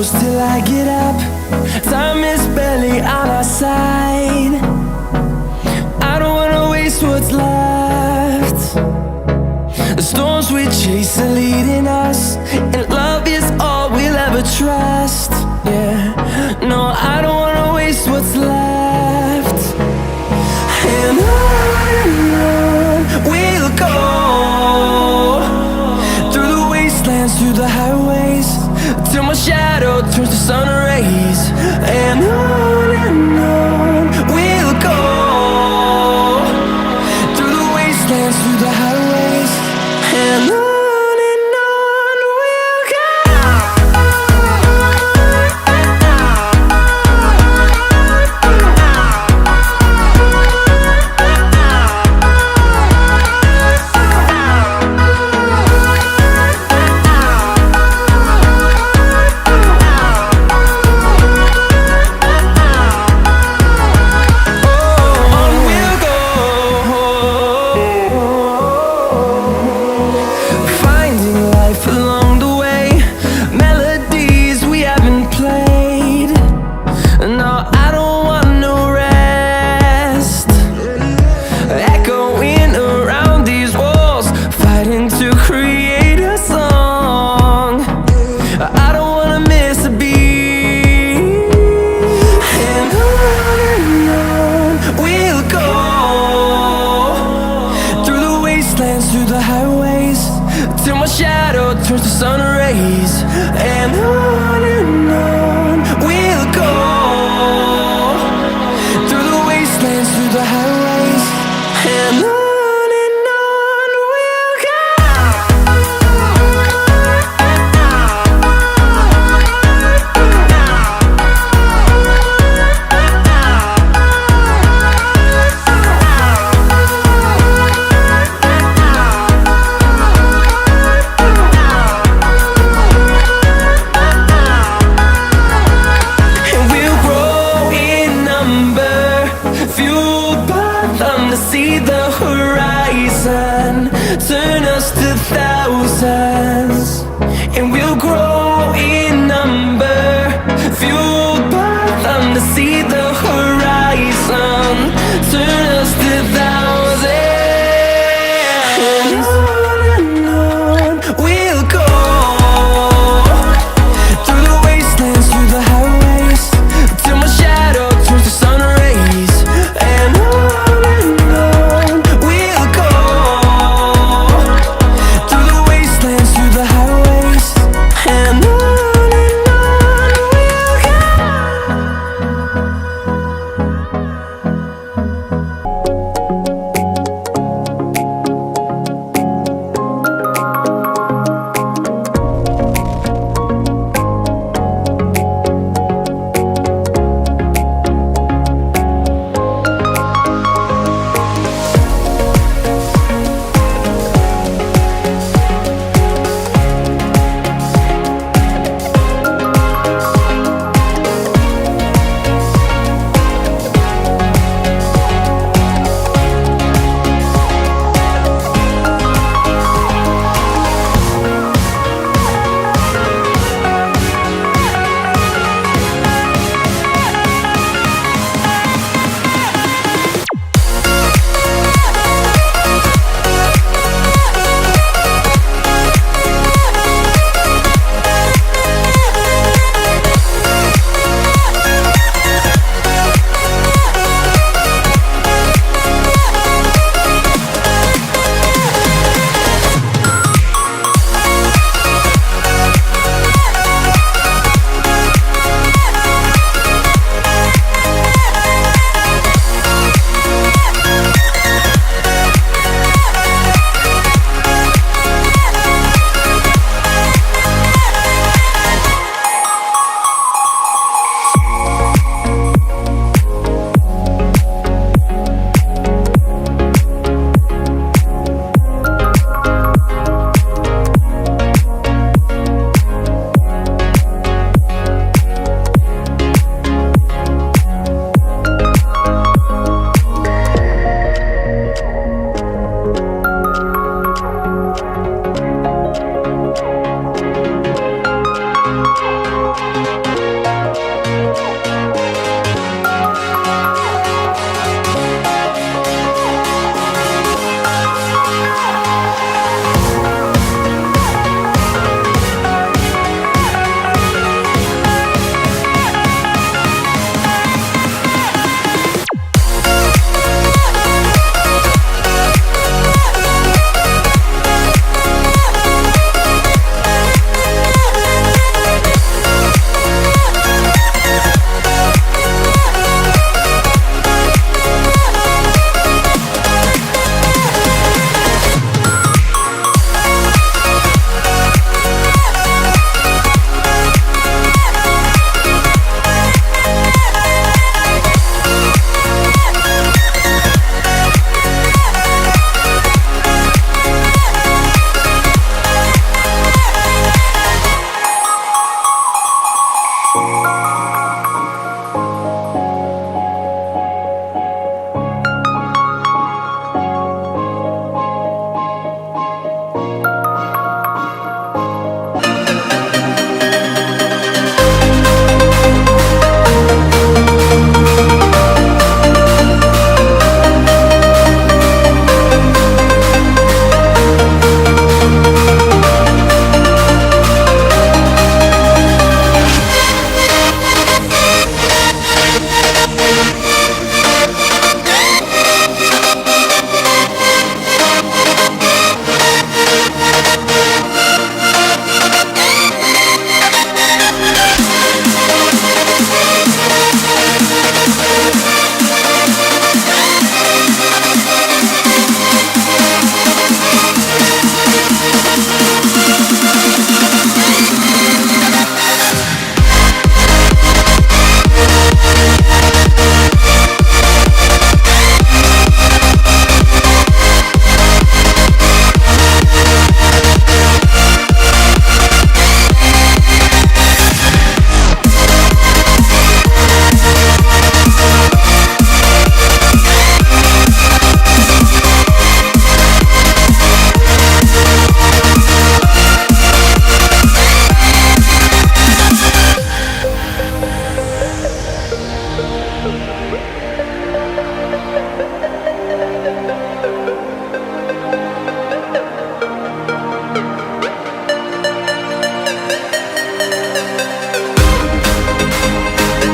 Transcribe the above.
close till I get up. Time is barely on our side. I don't wanna waste what's left. The storms we chase are leading us, and love is all we'll ever trust. Yeah, no, I don't wanna waste what's left. And on we'll go, through the wastelands, through the highways, till my shadow turns to sun rays. And on we'll go, through the wastelands, through the highways, and on we'll go. Through the highways, till my shadow turns to sun rays. And on we'll go, through the wastelands, through the highways, and on. See the horizon turn us to thousands, and we'll grow in number, fuel